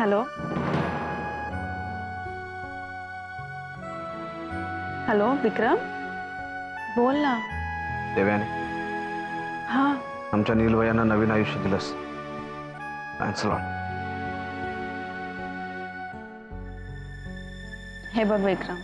Hello hello विक्रम, बोल ना. देवयानी, हाँ आमच्या नीलवयांना नवीन आयुष्य दिलंस. Thanks lot. हे बघ विक्रम,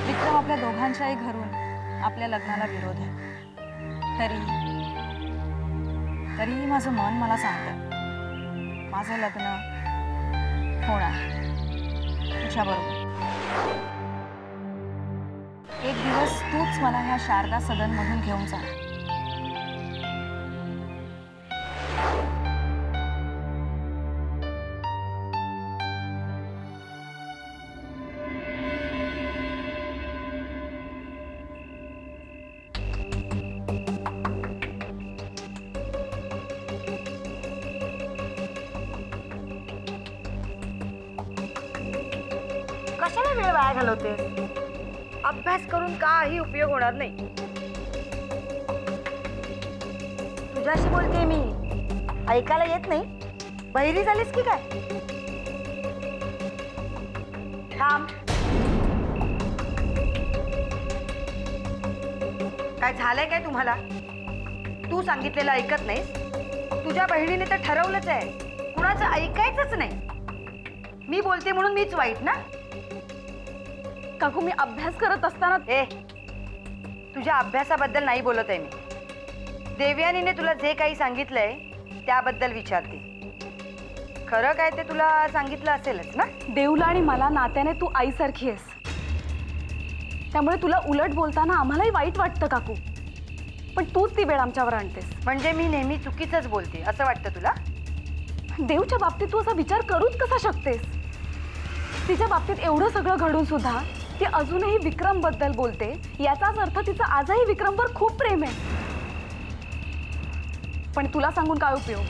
विक्रम आपल्या दोघांच्याही घरून आपल्या लग्नाला विरोध आहे. तरीही माझं मन मला सांगतं माझं लग्न होणार तुझ्याबरोबर. एक दिवस तूच मला ह्या शारदा सदनमधून घेऊन जा. कशाला वेळ वाया घालवते? अभ्यास करून काही उपयोग होणार नाही. तुझ्याशी बोलते मी, ऐकायला येत नाही? बहिरी झालीस की काय? थांब. काय झालंय काय तुम्हाला? तू सांगितलेलं ऐकत नाहीस? तुझ्या बहिणीने तर ठरवलंच आहे, कुणाचं ऐकायचंच नाही. मी बोलते म्हणून मीच वाईट ना? काकू मी अभ्यास करत असताना. तुझ्या अभ्यासाबद्दल नाही बोलत आहे मी. देवयानीने तुला जे काही सांगितलंय त्याबद्दल विचारते. खरं काय ते तुला सांगितलं असेलच ना? देवला आणि मला नात्याने तू आईसारखी आहेस, त्यामुळे तुला उलट बोलताना आम्हालाही वाईट वाटतं काकू. पण तूच ती वेळ आमच्यावर आणतेस. म्हणजे मी नेहमी चुकीचंच बोलते असं वाटतं तुला? देवच्या बाबतीत तू असा विचार करूच कसा शकतेस? तिच्या बाबतीत एवढं सगळं घडून सुद्धा ती अजूनही विक्रम बद्दल बोलते, याचाच अर्थ तिचं आजही विक्रमवर खूप प्रेम आहे. पण तुला सांगून काय उपयोग?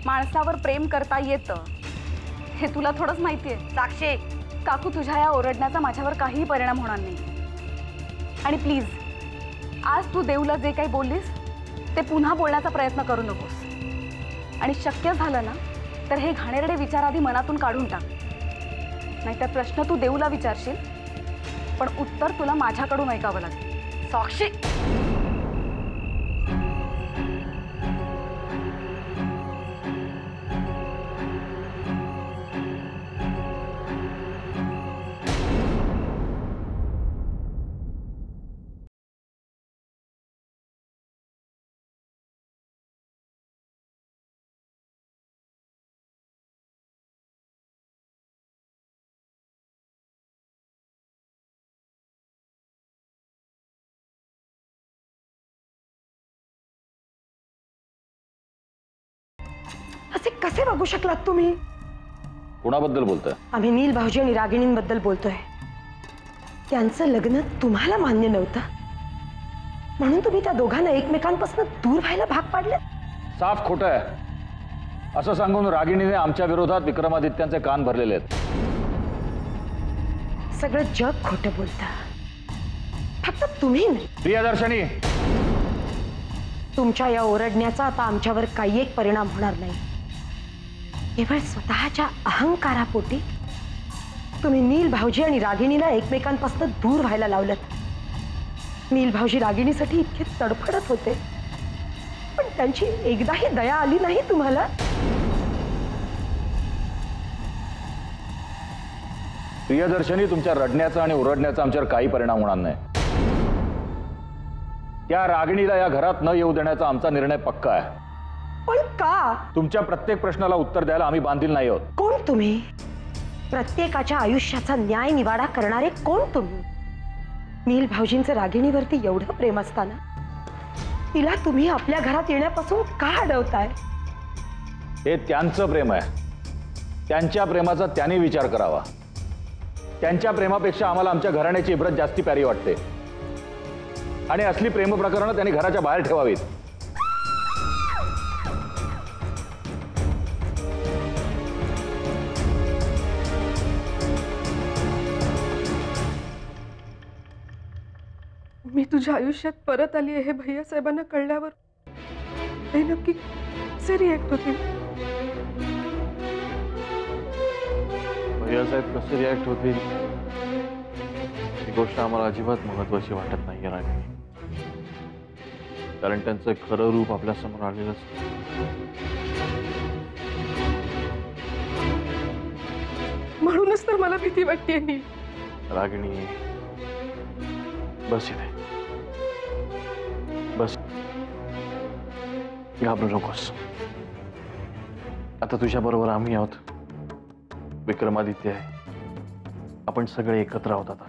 माणसावर प्रेम करता येतं हे तुला थोडंच माहितीये. साक्षी, काकू तुझ्या या ओरडण्याचा माझ्यावर काहीही परिणाम होणार नाही. आणि प्लीज आज तू देवला जे काही बोललीस ते पुन्हा बोलण्याचा प्रयत्न करू नकोस. आणि शक्य झालं ना तर हे घाणेरडे विचार आधी मनातून काढून टाक. नाहीतर प्रश्न तू देवला विचारशील पण उत्तर तुला माझ्याकडून ऐकावं लागेल. साक्षी, असे कसे वागू शकलात तुम्ही? कोणाबद्दल बोलताय? आम्ही नील भाऊजी आणि रागिणींबद्दल बोलतोय. त्यांचं लग्न तुम्हाला मान्य नव्हतं म्हणून तुम्ही त्या दोघांना एकमेकांपासून दूर व्हायला भाग पाडले. साफ खोटं आहे असं सांगून रागिणीने आमच्या विरोधात विक्रमादित्यांचे कान भरलेले आहेत. सगळं जग खोटं बोलतं, फक्त तुम्ही नाही. प्रियदर्शनी, तुमच्या या ओरडण्याचा आता आमच्यावर काही एक परिणाम होणार नाही. केवळ स्वतःच्या अहंकारापोटी तुम्ही नील भाऊजी आणि रागिणीला एकमेकांपासून दूर व्हायला लावलं. नील भाऊजी रागिणीसाठी इतके तडफडत होते पण त्यांची एकदाही दया आली नाही तुम्हाला. प्रियदर्शनी, तुमच्या रडण्याचा आणि ओरडण्याचा आमच्यावर काही परिणाम होणार नाही. त्या रागिणीला या घरात न येऊ देण्याचा आमचा निर्णय पक्का आहे. पण का? तुमच्या प्रत्येक प्रश्नाला उत्तर द्यायला आम्ही बांधील नाही आहोत. कोण तुम्ही? प्रत्येकाच्या आयुष्याचा न्याय निवाडा करणारे कोण तुम्ही? नील भाऊजींचं रागिणीवरती एवढं प्रेम असताना तिला तुम्ही आपल्या घरात येण्यापासून का अडवताय? हे त्यांचं प्रेम आहे, त्यांच्या प्रेमाचा त्यांनी विचार करावा. त्यांच्या प्रेमापेक्षा आम्हाला आमच्या घराण्याची इब्रत जास्ती प्यारी वाटते आणि असली प्रेम प्रकरणं त्यांनी घराच्या बाहेर ठेवावीत. मी तुझ्या आयुष्यात परत आली आहे हे भैया साहेबांना कळल्यावर ते नक्की कसे रिॲक्ट होतील? भैयासाहेब कसे रिॲक्ट होतील ही गोष्ट आम्हाला अजिबात महत्वाची वाटत नाही रागिणी. कारण त्यांचं खरं रूप आपल्या समोर आलेलंच. म्हणूनच तर मला भीती वाटते नील. रागिणी बस इथे बस. घाबरू नकोस. आता तुझ्या बरोबर आम्ही आहोत. विक्रमादित्य आहे. आपण सगळे एकत्र आहोत आता.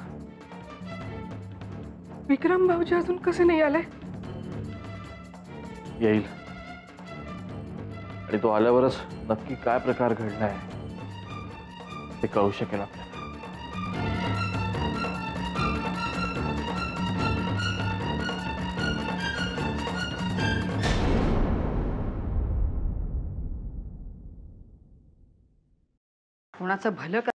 विक्रम भाऊजी अजून कसे नाही आले? येईल आणि तो आल्यावरच नक्की काय प्रकार घडलाय ते कळू शकेल आपल्याला. कोणाचं भलं का?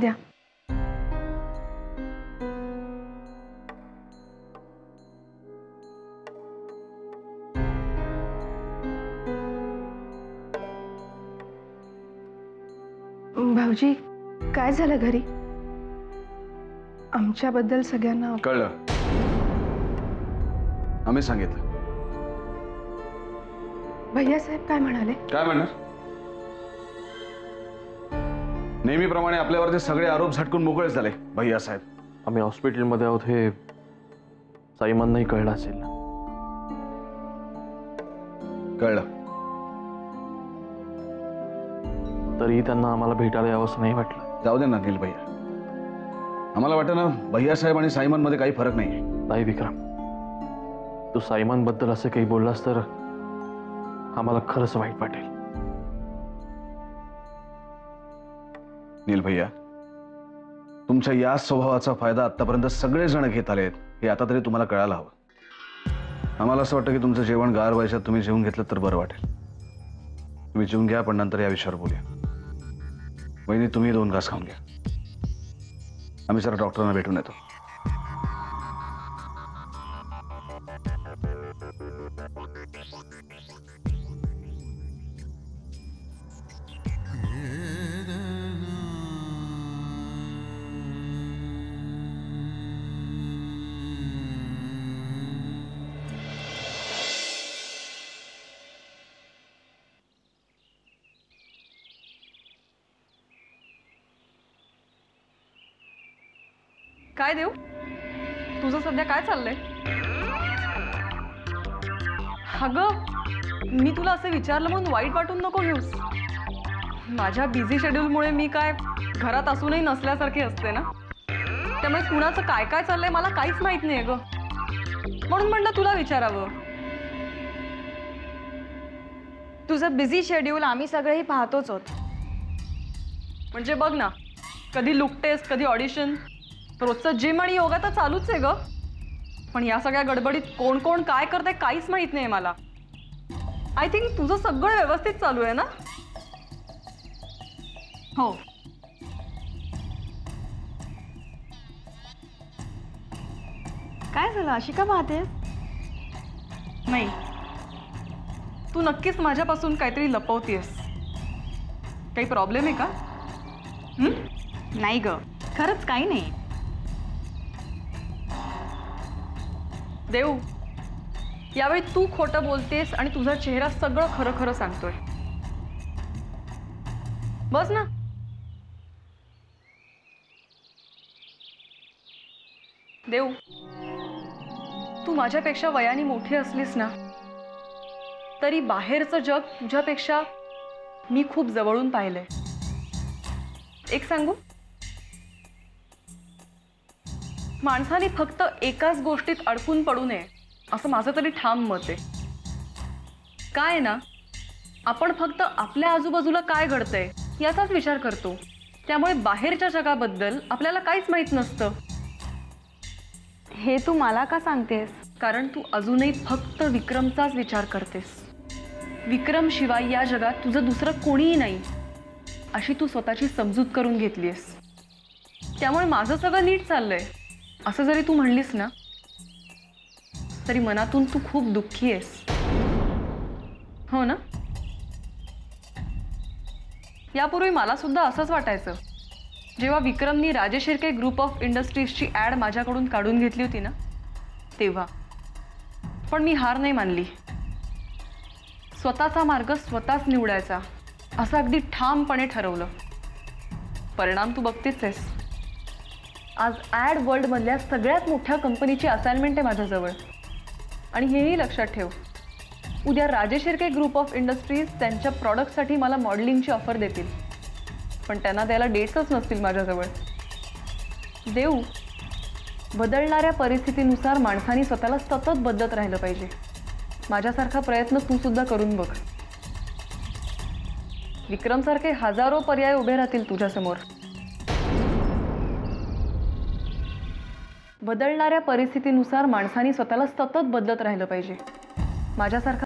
द्या. भाऊजी काय झालं घरी? आमच्याबद्दल सगळ्यांना कळलं. आम्ही सांगितलं. भैया साहेब काय म्हणाले? काय म्हणणार? नेहमीप्रमाणे आपल्यावरचे सगळे आरोप झटकून मोकळे झाले. भैया साहेब आम्ही हॉस्पिटलमध्ये आहोत हे साईमाननाही कळलं असेल ना? कळलं. तरीही त्यांना आम्हाला भेटायला यावंसं नाही वाटलं. जाऊ दे ना नील भैया. आम्हाला वाटतं ना भैया साहेब आणि साईमान मध्ये काही फरक नाहीये. नाही विक्रम, तू साईमान बद्दल असं काही बोललास तर आम्हाला खरंच वाईट वाटेल. नील भैया, तुमच्या या स्वभावाचा फायदा आतापर्यंत सगळेजण घेत आलेत हे आता तरी तुम्हाला कळायला हवं. आम्हाला असं वाटतं की तुमचं जेवण गार व्हायच्यात तुम्ही जेवून घेतलं तर बरं वाटेल. तुम्ही जेवून घ्या, पण नंतर या विषयावर बोलूया. वहिनी तुम्ही 2 घास खाऊन घ्या. आम्ही जरा डॉक्टरांना भेटून येतो. काय देऊ? तुझं सध्या काय चाललंय? अगं, मी तुला असं विचारलं म्हणून वाईट वाटून नको घेऊस. माझ्या बिझी शेड्यूलमुळे मी काय घरात असूनही नसल्यासारखी असते ना, त्यामुळे कुणाचं काय काय चाललंय मला काहीच माहित नाही ग. म्हणून म्हणलं तुला विचारावं. तुझं बिझी शेड्यूल आम्ही सगळेही पाहतोच आहोत. म्हणजे बघ ना, कधी लुक टेस्ट, कधी ऑडिशन, रोजचं जिम आणि योगा तर चालूच आहे ग. पण या सगळ्या गडबडीत कोण कोण काय करते काहीच माहित नाही मला. आय थिंक तुझं सगळं व्यवस्थित चालू आहे ना? हो. काय झालं, अशी का पाहतेस? नाही, तू नक्कीच माझ्यापासून काहीतरी लपवतेस. काही प्रॉब्लेम आहे का? नाही ग, खरंच काही नाही. देव, यावेळी तू खोटं बोलतेस आणि तुझा चेहरा सगळं खरं खरं सांगतोय. बस ना. देव, तू माझ्यापेक्षा वयाने मोठी असलीस ना, तरी बाहेरचं जग तुझ्यापेक्षा मी खूप जवळून पाहिलंय. एक सांगू, माणसाने फक्त एकाच गोष्टीत अडकून पडू नये असं माझं तरी ठाम मत आहे. काय आहे ना, आपण फक्त आपल्या आजूबाजूला काय घडतंय याचाच विचार करतो, त्यामुळे बाहेरच्या जगाबद्दल आपल्याला काहीच माहीत नसतं. हे तू मला का सांगतेस? कारण तू अजूनही फक्त विक्रमचाच विचार करतेस. विक्रम शिवाय या जगात तुझं दुसरं कोणीही नाही अशी तू स्वतःची समजूत करून घेतलीस. त्यामुळे माझं सगळं नीट चाललंय असं जरी तू म्हणलीस ना, तरी मनातून तू खूप दुःखी आहेस. हो ना? यापूर्वी मला सुद्धा असंच वाटायचं जेव्हा विक्रमनी राजेश शिर्के ग्रुप ऑफ इंडस्ट्रीजची ॲड माझ्याकडून काढून घेतली होती ना तेव्हा. पण मी हार नाही मानली. स्वतःचा मार्ग स्वतःच निवडायचा असं अगदी ठामपणे ठरवलं. परिणाम तू बघतेच आहेस. आज ॲड वर्ल्डमधल्या सगळ्यात मोठ्या कंपनीची असाइनमेंट आहे माझ्याजवळ. आणि हेही लक्षात ठेव, उद्या Rajesh Shirke group of industries त्यांच्या प्रॉडक्टसाठी मला मॉडेलिंगची ऑफर देतील, पण त्यांना द्यायला डेट्सच नसतील माझ्याजवळ. देऊ, बदलणाऱ्या परिस्थितीनुसार माणसाने स्वतःला सतत बदलत राहिलं पाहिजे. माझ्यासारखा प्रयत्न तू सुद्धा करून बघ. विक्रमसारखे हजारो पर्याय उभे राहतील तुझ्यासमोर. बदलणाऱ्या परिस्थितीनुसार माणसाने स्वतःला सतत बदलत राहिलं पाहिजे. माझ्यासारखा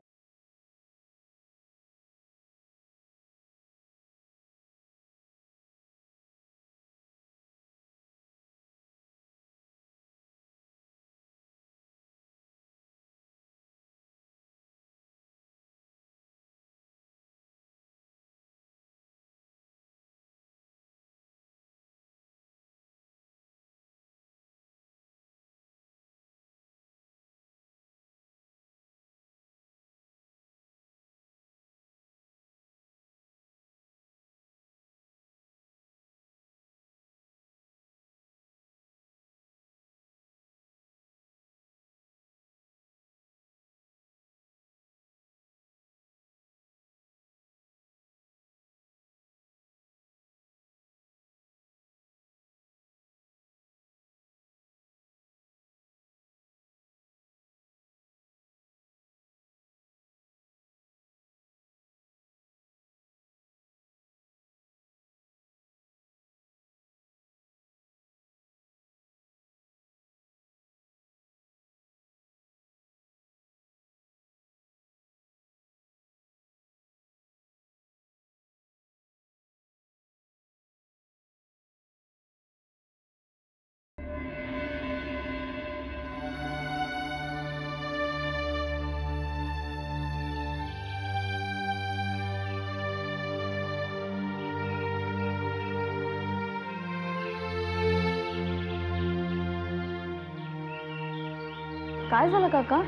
काय झालं काका?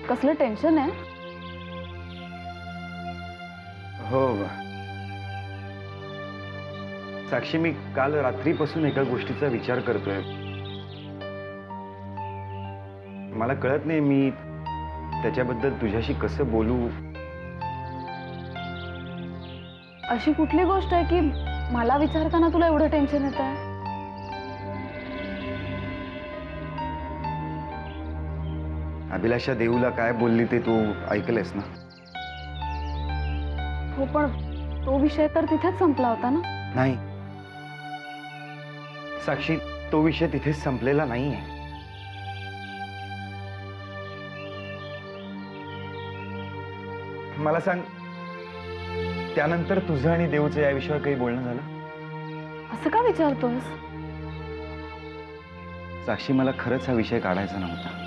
कसलं टेन्शन आहे? हो साक्षी, मी काल रात्रीपासून एका गोष्टीचा विचार करतोय. मला कळत नाही मी त्याच्याबद्दल तुझ्याशी कसं बोलू. अशी कुठली गोष्ट आहे की मला विचारताना तुला एवढं टेन्शन येत आहे? अभिलाषा देऊला काय बोलली ते तू ऐकलंयस ना? हो, पण तो विषय तर तिथेच संपला होता ना? नाही साक्षी, तो विषय तिथेच संपलेला नाहीये. मला सांग, त्यानंतर तुझं आणि देऊचं या विषयावर काही बोलणं झालं? असं का विचारतोस? साक्षी, मला खरंच हा विषय काढायचा नव्हता,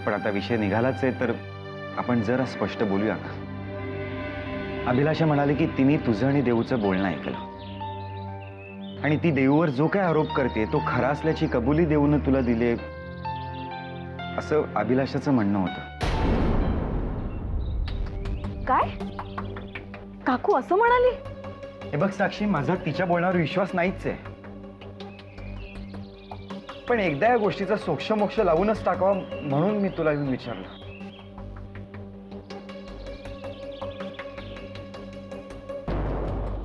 पण आता विषय निघालाच आहे तर आपण जरा स्पष्ट बोलूया का? अभिलाषा म्हणाली की तिने तुझं आणि देऊचं बोलणं ऐकलं आणि ती देऊवर जो काय आरोप करते तो खरा असल्याची कबुली देऊन तुला दिले, असं अभिलाषाचं म्हणणं होतं. काय? काकू असं म्हणाली? हे बघ साक्षी, माझा तिच्या बोलण्यावर विश्वास नाहीच आहे, पण एकदा या गोष्टीचा सोक्षमोक्ष लावूनच टाकावा म्हणून मी तुला येऊन विचारलं.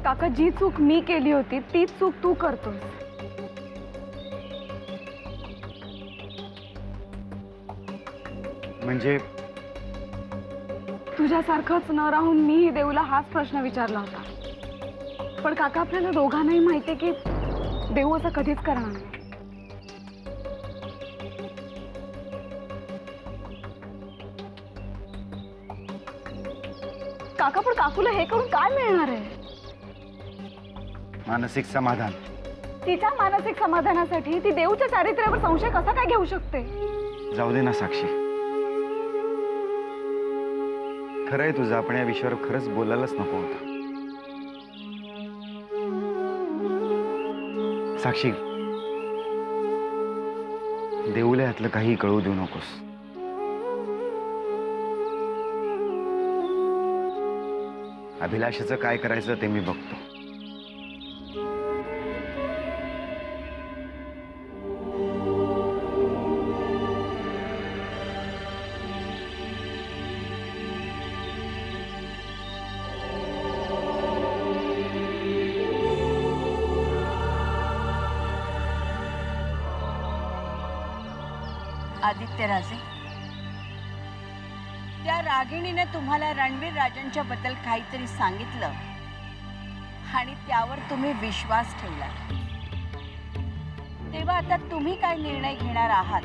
काका, जी चूक मी केली होती तीच चूक तू करतोस. म्हणजे तुझ्यासारखंच न राहून मीही देऊला हाच प्रश्न विचारला होता, पण काका आपल्याला दोघांनाही माहितीये की देऊ असं कधीच करणार नाही. काका, पण काकूला हे करून काय मिळणार आहे? मानसिक समाधान. तिच्या मानसिक समाधानासाठी ती देऊच्या चारित्र्यावर संशय कसा काय घेऊ शकते? जाऊ दे ना साक्षी, खरंय तुझं, आपण या विषयावर खरंच बोलायलाच नको होतं. साक्षी, देऊला यातलं काही कळू देऊ नकोस. अभिलाषाचं काय करायचं ते मी बघतो. आदित्यराजे, त्या रागिणीने तुम्हाला रणवीर राजांच्या बद्दल काहीतरी सांगितलं आणि त्यावर तुम्ही विश्वास ठेवला. तेव्हा आता तुम्ही काय निर्णय घेणार आहात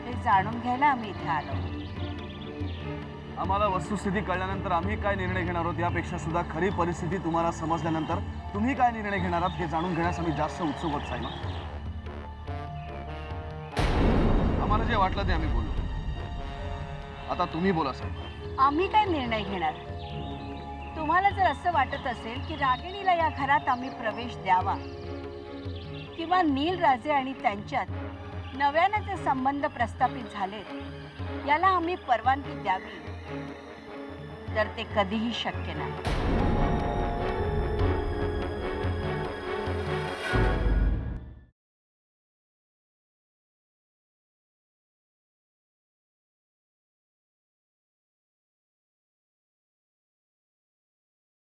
हे जाणून घ्यायला आम्ही इथे आलो. आम्हाला वस्तुस्थिती कळल्यानंतर आम्ही काय निर्णय घेणार आहोत यापेक्षा सुद्धा खरी परिस्थिती तुम्हाला समजल्यानंतर तुम्ही काय निर्णय घेणार आहात हे जाणून घेण्यास आम्ही जास्त उत्सुक आहोत. सायमा, आम्हाला जे वाटलं ते आम्ही बोलू. आता तुम्ही बोला साहेब. आम्ही काय निर्णय घेणार? तुम्हाला जर असं वाटत असेल की रागिणीला या घरात आम्ही प्रवेश द्यावा किंवा नील राजे आणि त्यांच्यात नव्याने जे संबंध प्रस्थापित झालेत याला आम्ही परवानगी द्यावी तर ते कधीही शक्य नाही.